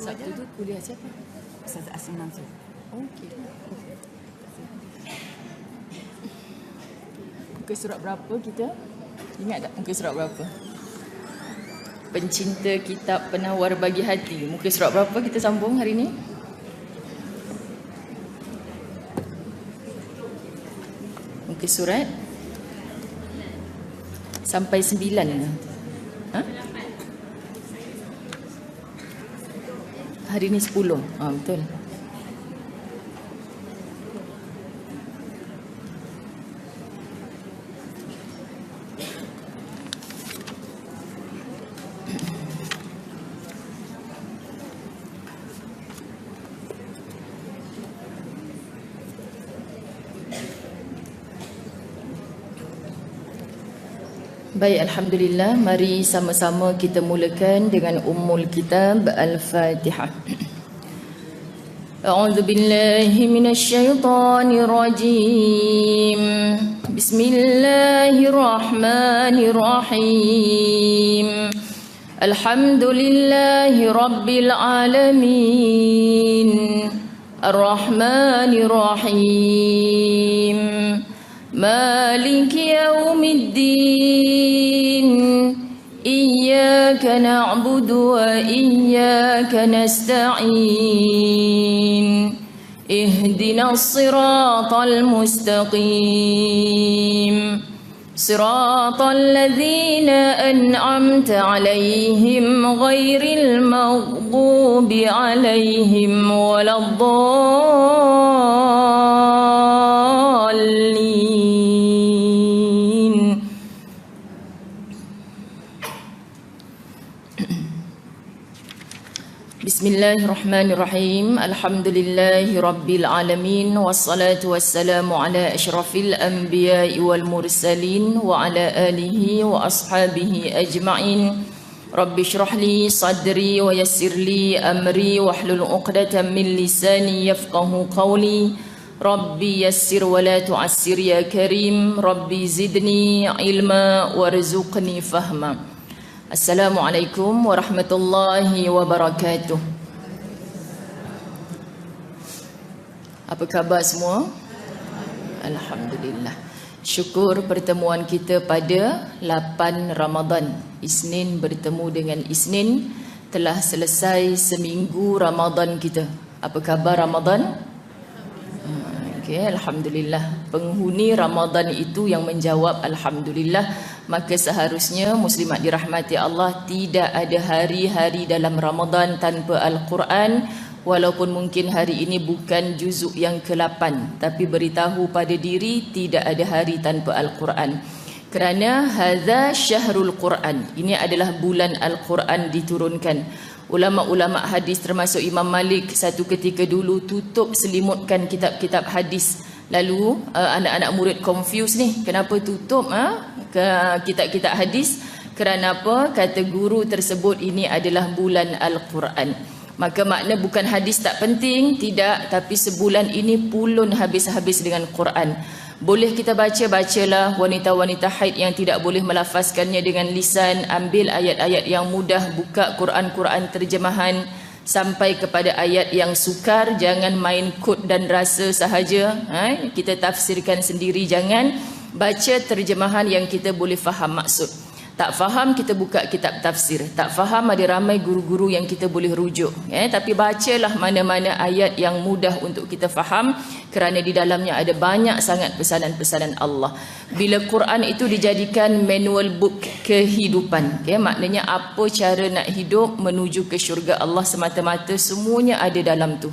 Sabtu tu kuliah siapa? Ustaz Asim Mansur. Okey. Muka surat berapa kita? Ingat tak muka surat berapa? Pencinta kitab penawar bagi hati. Muka surat berapa kita sambung hari ni? Muka surat sampai 9 ke? Ha? Hari ni 10. Betul. Baik, Alhamdulillah. Mari sama-sama kita mulakan dengan Ummul Kitab Al-Fatihah. A'udzu billahi minasy syaithanir rajim. Bismillahirrahmanirrahim. Alhamdulillahi rabbil alamin. Ar-Rahmanir Rahim. مالك يوم الدين إياك نعبد وإياك نستعين اهدنا الصراط المستقيم صراط الذين أنعمت عليهم غير المغضوب عليهم ولا الضالين. Bismillahirrahmanirrahim. Alhamdulillahi rabbil alamin. Wassalatu wassalamu ala asyrafil anbiya'i wal mursalin wa ala alihi wa ashabihi ajma'in. Rabbi shrah li sadri wa yassir li amri wahlul 'uqdatam min lisani yafqahu qawli. Rabbi yassir wa la tu'assir ya karim. Rabbi zidni ilma warzuqni fahma. Assalamualaikum warahmatullahi wabarakatuh. Apa khabar semua? Alhamdulillah. Syukur pertemuan kita pada 8 Ramadan. Isnin bertemu dengan Isnin. Telah selesai seminggu Ramadan kita. Apa khabar Ramadan? Okay, Alhamdulillah. Penghuni Ramadan itu yang menjawab Alhamdulillah. Maka seharusnya muslimat dirahmati Allah, tidak ada hari-hari dalam Ramadan tanpa Al-Quran. Walaupun mungkin hari ini bukan juzuk yang ke-8, tapi beritahu pada diri tidak ada hari tanpa Al-Quran. Kerana hadza syahrul Quran, ini adalah bulan Al-Quran diturunkan. Ulama-ulama hadis termasuk Imam Malik satu ketika dulu tutup selimutkan kitab-kitab hadis. Lalu anak-anak murid confuse ni, kenapa tutup kitab-kitab hadis? Kerana apa? Kata guru tersebut ini adalah bulan Al-Quran. Maka makna bukan hadis tak penting, tidak, tapi sebulan ini pulun habis-habis dengan Quran. Boleh kita bacalah. Wanita-wanita haid yang tidak boleh melafazkannya dengan lisan, ambil ayat-ayat yang mudah, buka Quran-Quran terjemahan sampai kepada ayat yang sukar. Jangan main kod dan rasa sahaja. Kita tafsirkan sendiri, jangan baca terjemahan yang kita boleh faham maksud. Tak faham, kita buka kitab tafsir. Tak faham, ada ramai guru-guru yang kita boleh rujuk. Tapi bacalah mana-mana ayat yang mudah untuk kita faham, kerana di dalamnya ada banyak sangat pesanan-pesanan Allah. Bila Quran itu dijadikan manual book kehidupan, maknanya apa cara nak hidup menuju ke syurga Allah semata-mata, semuanya ada dalam tu.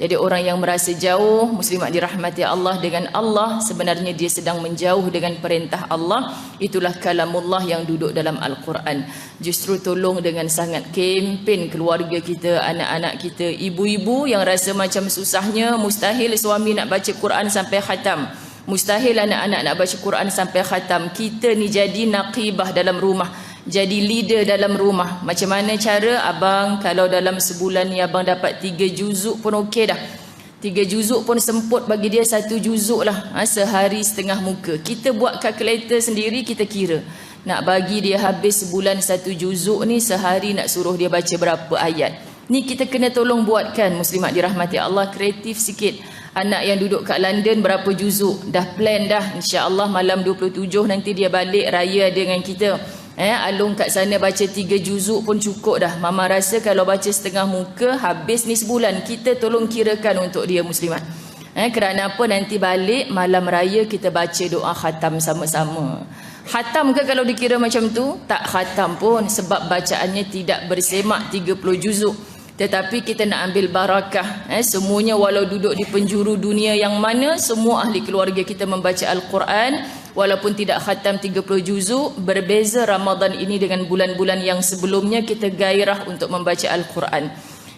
Jadi orang yang merasa jauh, muslimat dirahmati Allah, dengan Allah, sebenarnya dia sedang menjauh dengan perintah Allah. Itulah kalamullah yang duduk dalam Al-Quran. Justru tolong dengan sangat kempen keluarga kita, anak-anak kita, ibu-ibu yang rasa macam susahnya, mustahil suami nak baca Quran sampai khatam, mustahil anak-anak nak baca Quran sampai khatam. Kita ni jadi naqibah dalam rumah, jadi leader dalam rumah. Macam mana cara? Abang kalau dalam sebulan ni abang dapat 3 juzuk pun okey dah. 3 juzuk pun semput bagi dia 1 juzuk lah. Sehari setengah muka. Kita buat kalkulator sendiri, kita kira. Nak bagi dia habis sebulan 1 juzuk ni, sehari nak suruh dia baca berapa ayat. Ni kita kena tolong buatkan, muslimat dirahmati Allah, kreatif sikit. Anak yang duduk kat London berapa juzuk? Dah plan dah, insya-Allah malam 27 nanti dia balik raya dengan kita. Alung kat sana baca 3 juzuk pun cukup dah. Mama rasa kalau baca setengah muka habis ni sebulan. Kita tolong kirakan untuk dia, muslimat. Kerana apa? Nanti balik malam raya kita baca doa khatam sama-sama. Khatam ke kalau dikira macam tu? Tak khatam pun, sebab bacaannya tidak bersemak 30 juzuk. Tetapi kita nak ambil barakah. Semuanya walau duduk di penjuru dunia yang mana, semua ahli keluarga kita membaca Al-Quran. Walaupun tidak khatam 30 juzuk, berbeza Ramadan ini dengan bulan-bulan yang sebelumnya, kita gairah untuk membaca Al-Quran.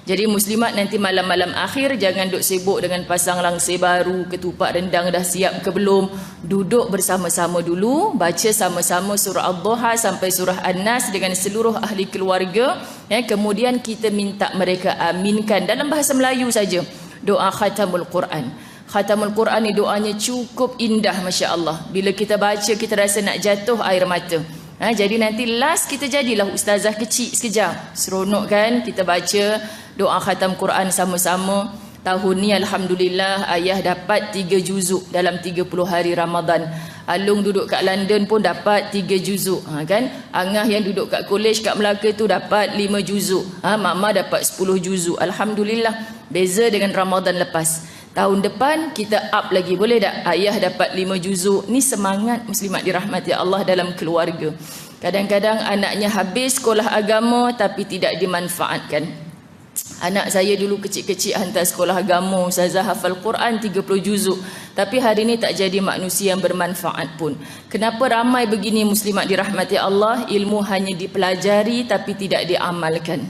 Jadi muslimat, nanti malam-malam akhir jangan duk sibuk dengan pasang langsir baru, ketupat rendang dah siap ke belum. Duduk bersama-sama dulu, baca sama-sama surah Ad-Duha sampai surah An-Nas dengan seluruh ahli keluarga. Kemudian kita minta mereka aminkan dalam bahasa Melayu saja doa khatamul Quran. Khatamul Quran ni doanya cukup indah, Masya Allah. Bila kita baca kita rasa nak jatuh air mata. Jadi nanti last kita jadilah ustazah kecil sekejap. Seronok kan kita baca doa khatam Quran sama-sama. Tahun ni alhamdulillah ayah dapat 3 juzuk dalam 30 hari Ramadan. Alung duduk kat London pun dapat 3 juzuk. Kan? Angah yang duduk kat college kat Melaka tu dapat 5 juzuk. Mama dapat 10 juzuk. Alhamdulillah. Beza dengan Ramadan lepas. Tahun depan kita up lagi, boleh tak? Ayah dapat 5 juzuk. Ni semangat muslimat dirahmati Allah dalam keluarga. Kadang-kadang anaknya habis sekolah agama tapi tidak dimanfaatkan. Anak saya dulu kecil-kecil hantar sekolah agama, ustazah hafal Quran 30 juzuk. Tapi hari ini tak jadi manusia yang bermanfaat pun. Kenapa ramai begini muslimat dirahmati Allah? Ilmu hanya dipelajari tapi tidak diamalkan.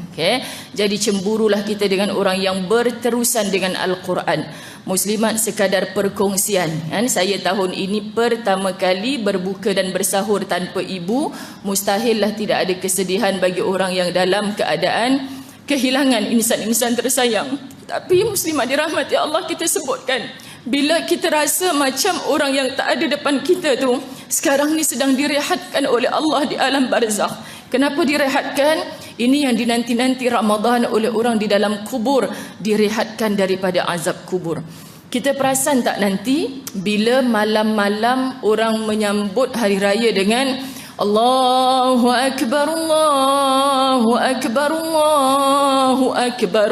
Jadi cemburulah kita dengan orang yang berterusan dengan Al-Quran. Muslimat, sekadar perkongsian. Saya tahun ini pertama kali berbuka dan bersahur tanpa ibu. Mustahillah tidak ada kesedihan bagi orang yang dalam keadaan kehilangan insan-insan tersayang. Tapi muslimat dirahmati Allah, kita sebutkan, bila kita rasa macam orang yang tak ada depan kita tu sekarang ni sedang direhatkan oleh Allah di alam barzakh. Kenapa direhatkan? Ini yang dinanti-nanti Ramadan oleh orang di dalam kubur, direhatkan daripada azab kubur. Kita perasan tak nanti bila malam-malam orang menyambut hari raya dengan Allahu Akbar, Allahu Akbar, Allahu Akbar.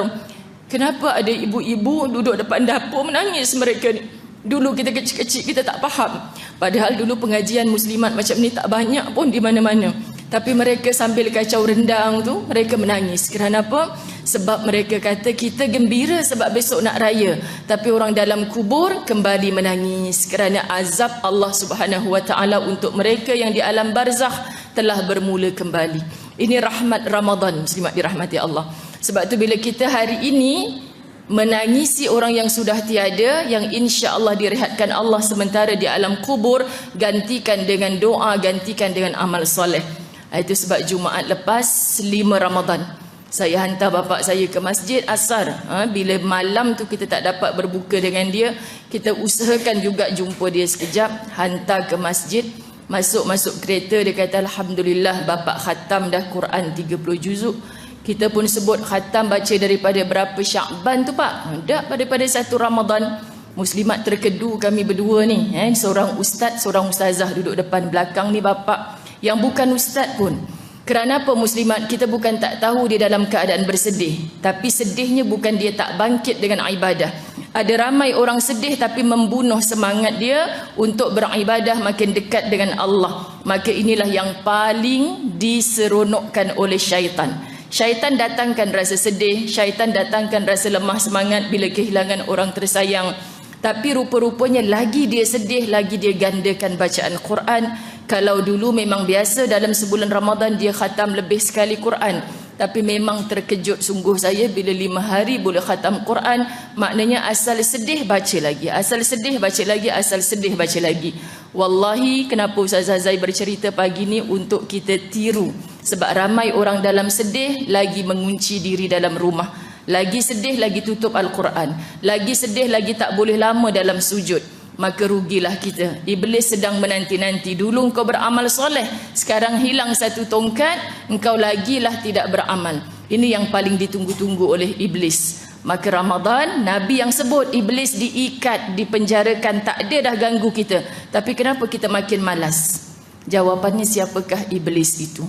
Kenapa ada ibu-ibu duduk depan dapur menangis mereka ni? Dulu kita kecil-kecil kita tak faham. Padahal dulu pengajian muslimat macam ni tak banyak pun di mana-mana. Tapi mereka sambil kacau rendang tu, mereka menangis. Kerana apa? Sebab mereka kata kita gembira sebab besok nak raya. Tapi orang dalam kubur kembali menangis. Kerana azab Allah Subhanahu Wa Taala untuk mereka yang di alam barzakh telah bermula kembali. Ini rahmat Ramadan, muslimat dirahmati Allah. Sebab tu bila kita hari ini menangisi orang yang sudah tiada, yang insya Allah direhatkan Allah sementara di alam kubur, gantikan dengan doa, gantikan dengan amal soleh. Itu sebab Jumaat lepas 5 Ramadan saya hantar bapa saya ke masjid asar. Bila malam tu kita tak dapat berbuka dengan dia, kita usahakan juga jumpa dia sekejap, hantar ke masjid. Masuk kereta dia kata alhamdulillah bapa khatam dah Quran 30 juzuk. Kita pun sebut khatam baca daripada berapa Syakban tu pak? Tak, daripada 1 Ramadan. Muslimat terkedu kami berdua ni. Seorang ustaz, seorang ustazah duduk depan, belakang ni bapa yang bukan ustaz pun. Kerana apa muslimat? Kita bukan tak tahu dia dalam keadaan bersedih. Tapi sedihnya bukan dia tak bangkit dengan ibadah. Ada ramai orang sedih tapi membunuh semangat dia untuk beribadah makin dekat dengan Allah. Maka inilah yang paling diseronokkan oleh syaitan. Syaitan datangkan rasa sedih, syaitan datangkan rasa lemah semangat bila kehilangan orang tersayang. Tapi rupa-rupanya lagi dia sedih, lagi dia gandakan bacaan Quran. Kalau dulu memang biasa dalam sebulan Ramadan dia khatam lebih sekali Quran. Tapi memang terkejut sungguh saya bila 5 hari boleh khatam Quran. Maknanya asal sedih baca lagi, asal sedih baca lagi, asal sedih baca lagi. Wallahi kenapa Ustazah Zai bercerita pagi ni untuk kita tiru. Sebab ramai orang dalam sedih lagi mengunci diri dalam rumah. Lagi sedih lagi tutup Al-Quran. Lagi sedih lagi tak boleh lama dalam sujud. Maka rugilah kita. Iblis sedang menanti-nanti. Dulu engkau beramal soleh, sekarang hilang satu tongkat, engkau lagilah tidak beramal. Ini yang paling ditunggu-tunggu oleh iblis. Maka Ramadan, Nabi yang sebut iblis diikat, dipenjarakan, tak ada dah ganggu kita. Tapi kenapa kita makin malas? Jawapannya siapakah iblis itu?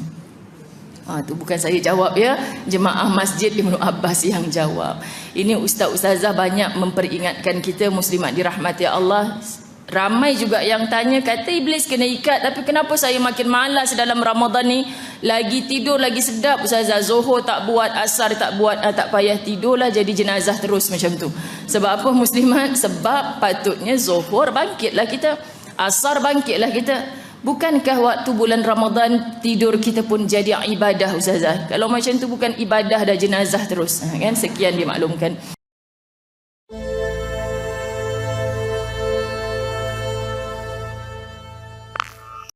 Itu bukan saya jawab ya, jemaah Masjid Ibnu Abbas yang jawab. Ini ustaz-ustazah banyak memperingatkan kita muslimat dirahmati Allah. Ramai juga yang tanya, kata iblis kena ikat, tapi kenapa saya makin malas dalam Ramadan ni? Lagi tidur lagi sedap ustazah, Zuhur tak buat, Asar tak buat, tak payah tidurlah jadi jenazah terus macam tu. Sebab apa muslimat? Sebab patutnya Zuhur bangkitlah kita, Asar bangkitlah kita. Bukankah waktu bulan Ramadan tidur kita pun jadi ibadah ustazah? Kalau macam tu bukan ibadah dah, jenazah terus. Kan? Sekian dimaklumkan.